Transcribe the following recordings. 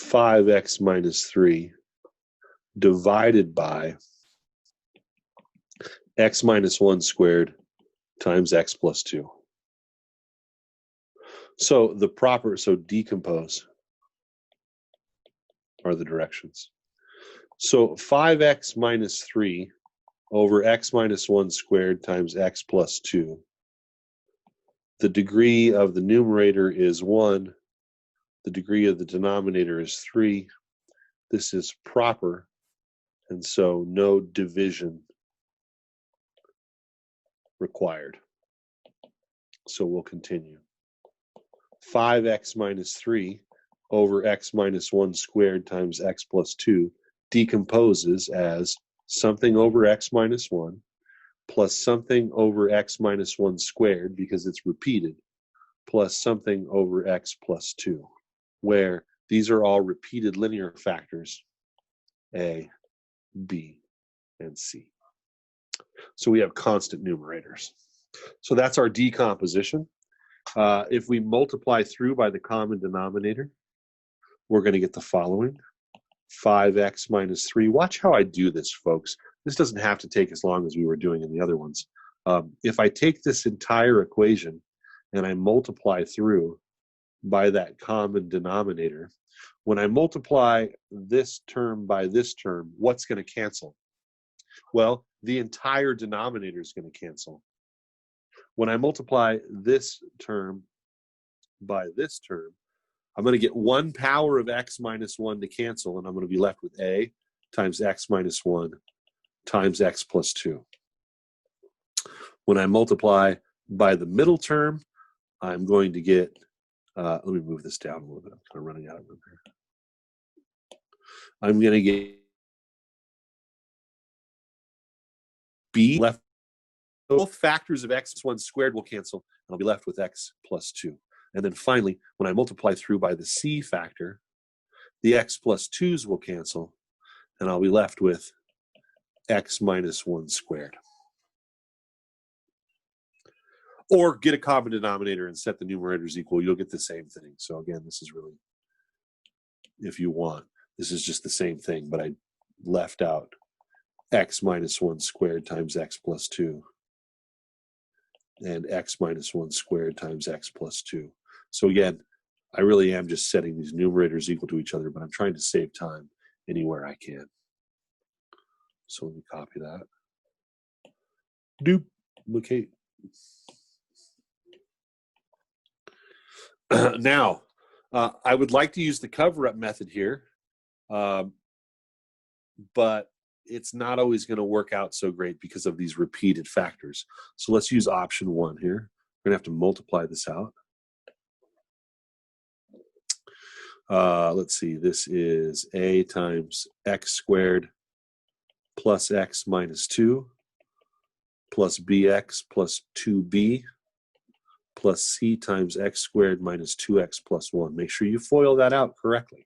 5x minus 3 divided by x minus 1 squared times x plus 2. So decompose are the directions. So 5x minus 3 over x minus 1 squared times x plus 2. The degree of the numerator is 1. The degree of the denominator is 3. This is proper, and so no division required. So we'll continue. 5x minus 3 over x minus 1 squared times x plus 2 decomposes as something over x minus 1 plus something over x minus 1 squared, because it's repeated, plus something over x plus 2, where these are all repeated linear factors, a, b, and c. So we have constant numerators. So that's our decomposition. If we multiply through by the common denominator, we're going to get the following. 5x minus 3. Watch how I do this, folks. This doesn't have to take as long as we were doing in the other ones. If I take this entire equation and I multiply through by that common denominator, when I multiply this term by this term, what's going to cancel? Well, the entire denominator is going to cancel. When I multiply this term by this term, I'm going to get 1 power of x minus 1 to cancel, and I'm going to be left with a times x minus 1 times x plus 2. When I multiply by the middle term, I'm going to get, let me move this down a little bit. I'm kind of running out of room here. I'm going to get b left. Both factors of x 1 squared will cancel, and I'll be left with x plus 2. And then finally, when I multiply through by the c factor, the x plus 2's will cancel, and I'll be left with x minus 1 squared. Or get a common denominator and set the numerators equal. You'll get the same thing. So again, this is really, if you want, this is just the same thing, but I left out x minus 1 squared times x plus 2 and x minus 1 squared times x plus 2. So again, I really am just setting these numerators equal to each other, but I'm trying to save time anywhere I can. So let me copy that. Duplicate. Now, I would like to use the cover-up method here, but it's not always going to work out so great because of these repeated factors. So let's use option 1 here. We're going to have to multiply this out. Let's see, this is a times x squared plus x minus 2 plus bx plus 2b plus c times x squared minus 2x plus 1. Make sure you FOIL that out correctly.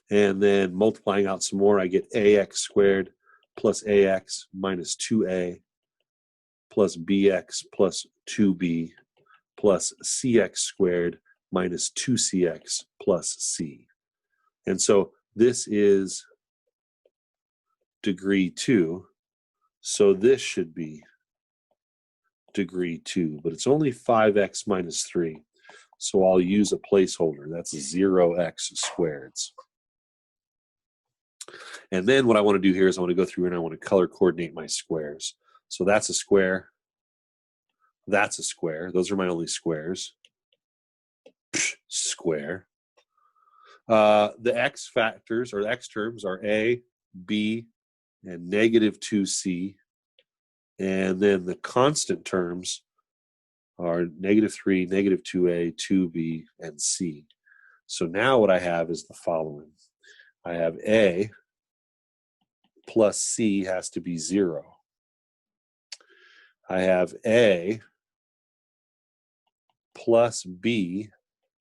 And then multiplying out some more, I get ax squared plus ax minus 2a plus bx plus 2b plus cx squared minus 2cx plus c. And so this is degree 2. So this should be degree 2, but it's only 5x minus 3. So I'll use a placeholder. That's 0x squareds. And then what I want to do here is I want to go through and I want to color coordinate my squares. So that's a square. That's a square. Those are my only squares. Square. The x factors or the x terms are a, b, and negative 2c. And then the constant terms are negative 3, negative 2a, 2b, and c. So now what I have is the following. I have a plus c has to be 0. I have a plus b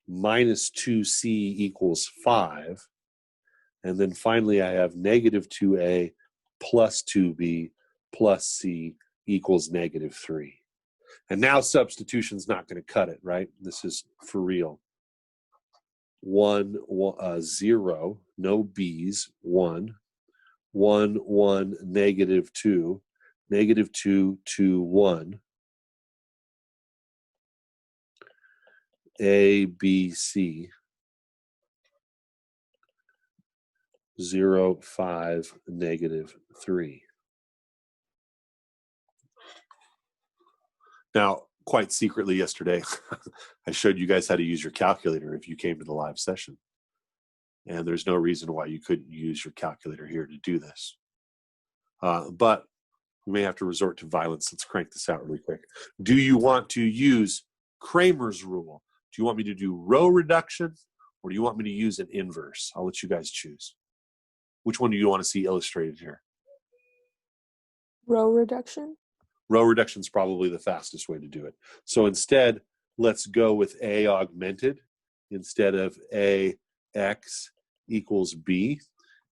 minus 2c equals 5. And then finally I have negative 2a plus 2b plus c equals negative 3. And now substitution's not going to cut it, right? This is for real. 0, no B's, 1, 1, 1, negative 2, negative 2, 2, 1, A, B, C, 0, 5, negative 3. Now, quite secretly yesterday, I showed you guys how to use your calculator if you came to the live session. And there's no reason why you couldn't use your calculator here to do this. But we may have to resort to violence. Let's crank this out really quick. Do you want to use Kramer's rule? Do you want me to do row reduction, or do you want me to use an inverse? I'll let you guys choose. Which one do you want to see illustrated here? Row reduction. Row reduction is probably the fastest way to do it. So instead, let's go with A augmented instead of AX equals B.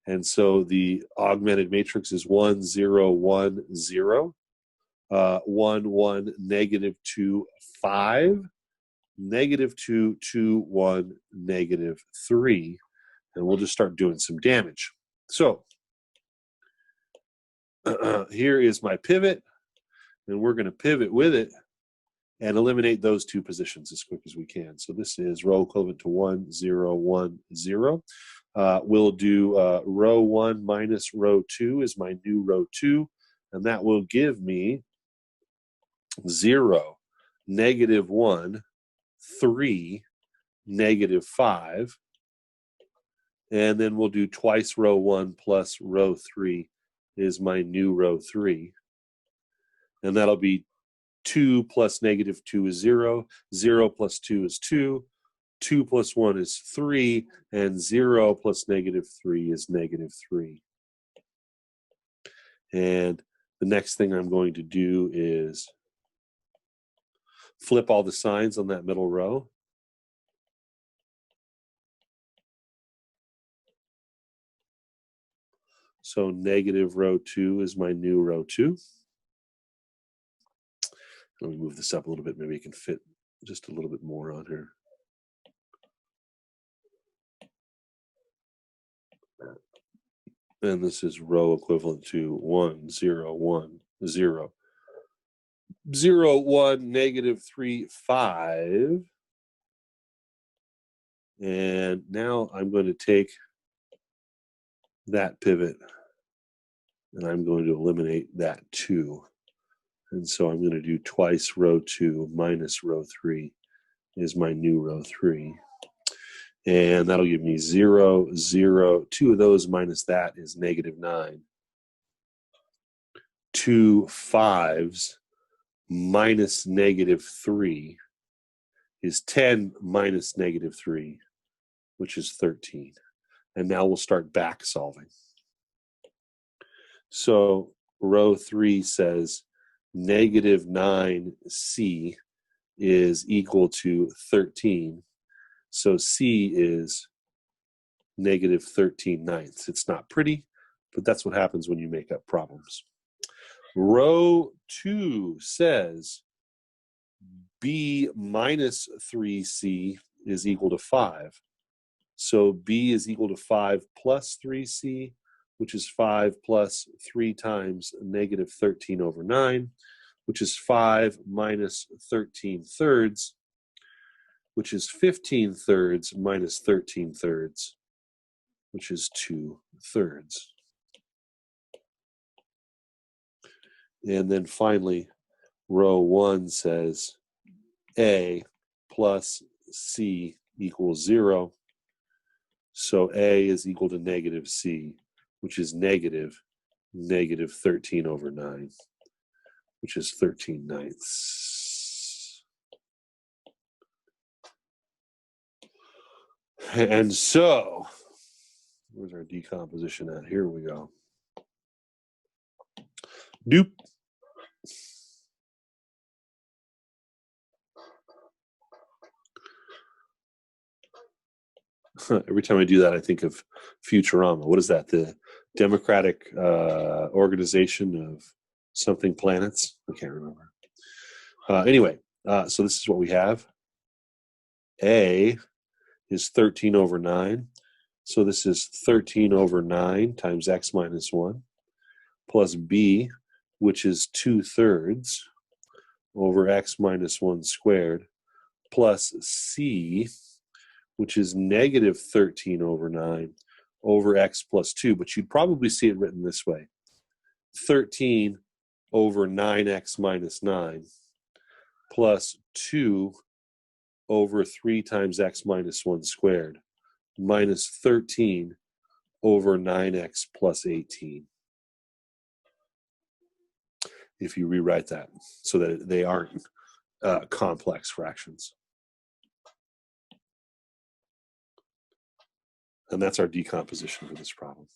And so the augmented matrix is 1, 0, 1, 0, 1, 1, negative 2, 5, negative 2, 2, 1, negative 3. And we'll just start doing some damage. So here is my pivot, and we're going to pivot with it and eliminate those two positions as quick as we can. So this is row equivalent to 1, 0, 1, 0. We'll do row 1 minus row 2 is my new row 2, and that will give me 0, negative 1, 3, negative 5. And then we'll do twice row 1 plus row 3 is my new row 3. And that'll be 2 plus negative 2 is 0, 0 plus 2 is 2, 2 plus 1 is 3, and 0 plus negative 3 is negative 3. And the next thing I'm going to do is flip all the signs on that middle row. So negative row 2 is my new row 2. Let me move this up a little bit. Maybe it can fit just a little bit more on here. And this is row equivalent to 1, 0, 1, 0. 0, 1, negative 3, 5. And now I'm going to take that pivot and I'm going to eliminate that 2. And so I'm going to do twice row 2 minus row 3 is my new row 3. And that'll give me 0, 0. 2 of those minus that is negative 9. 2 5s minus negative 3 is 10 minus negative 3, which is 13. And now we'll start back solving. So row 3 says negative 9C is equal to 13. So C is negative 13 ninths. It's not pretty, but that's what happens when you make up problems. Row 2 says B minus 3C is equal to 5. So B is equal to 5 plus 3C, which is 5 plus 3 times negative 13 over 9, which is 5 minus 13 thirds, which is 15 thirds minus 13 thirds, which is 2 thirds. And then finally, row 1 says A plus C equals 0. So A is equal to negative C, which is negative 13 over 9, which is 13 ninths. And so, where's our decomposition at? Here we go. Doop. Every time I do that, I think of Futurama. What is that? The Democratic Organization of something planets? I can't remember. Anyway, so this is what we have. A is 13 over 9. So this is 13 over 9 times x minus 1, plus b, which is 2/3 over x minus 1 squared, plus c, which is negative 13 over 9 over x plus 2. But you'd probably see it written this way: 13 over 9x minus 9 plus 2 over 3 times x minus 1 squared minus 13 over 9x plus 18. If you rewrite that so that they aren't complex fractions. And that's our decomposition for this problem.